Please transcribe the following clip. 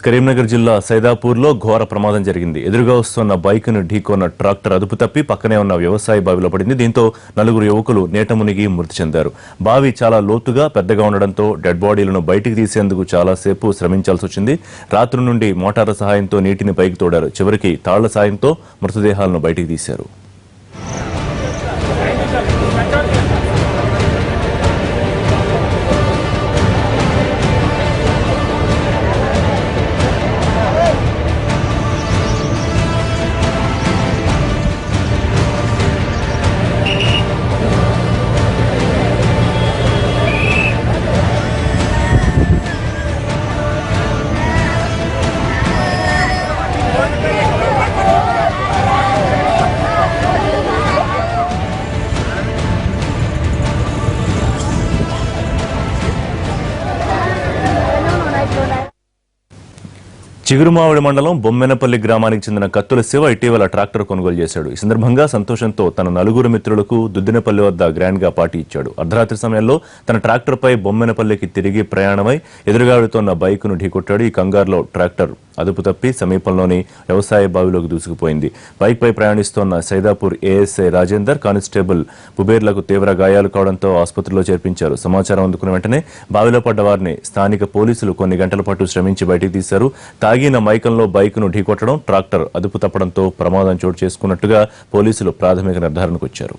కరీంనగర్ జిల్లా సైదాపూర్లో ఘోర ప్రమాదం జరిగింది. ఎదురుగా వస్తున్న బైక్ను ఢీకొన్న ట్రాక్టర్ అదుపు తప్పి పక్కనే ఉన్న వ్యవసాయ బావిలో పడింది. దీంతో నలుగురు యువకులు నీట మునిగి మృతి చెందారు. బావి చాలా లోతుగా పెద్దగా ఉండడంతో డెడ్ బాడీలను బయటికి తీసేందుకు చాలాసేపు శ్రమించాల్సి వచ్చింది. రాత్రి నుండి మోటార్ల సహాయంతో నీటిని పైకి తోడారు. చివరికి తాళ్ల సాయంతో మృతదేహాలను బయటికి తీశారు. చిగురుమావిడి మండలం బొమ్మెనపల్లి గ్రామానికి చెందిన కత్తుల శివ ఇటీవల ట్రాక్టర్ కొనుగోలు చేశాడు. ఈ సందర్భంగా సంతోషంతో తన నలుగురు మిత్రులకు దుద్దినపల్లి వద్ద గ్రాండ్ గా పార్టీ ఇచ్చాడు. అర్ధరాత్రి సమయంలో తన ట్రాక్టర్ పై బొమ్మెనపల్లికి తిరిగి ప్రయాణమై ఎదురుగా వెళుతున్న బైకును ఢీకొట్టాడు. ఈ కంగారులో ట్రాక్టర్ అదుపు తప్పి సమీపంలోని వ్యవసాయ బావిలోకి దూసుకుపోయింది. బైక్ పై ప్రయాణిస్తోన్న సైదాపూర్ ఏఎస్ఐ రాజేందర్, కానిస్టేబుల్ బుబేర్లకు తీవ్ర గాయాలు కావడంతో ఆసుపత్రిలో చేర్పించారు. సమాచారం అందుకున్న వెంటనే బావిలో పడ్డ వారిని స్థానిక పోలీసులు కొన్ని గంటల పాటు శ్రమించి బయటికి తీశారు. తాగిన మైకంలో బైకును ఢీకొట్టడం, ట్రాక్టర్ అదుపు తప్పడంతో ప్రమాదం చోటు చేసుకున్నట్టుగా పోలీసులు ప్రాథమిక నిర్ధారణకు వచ్చారు.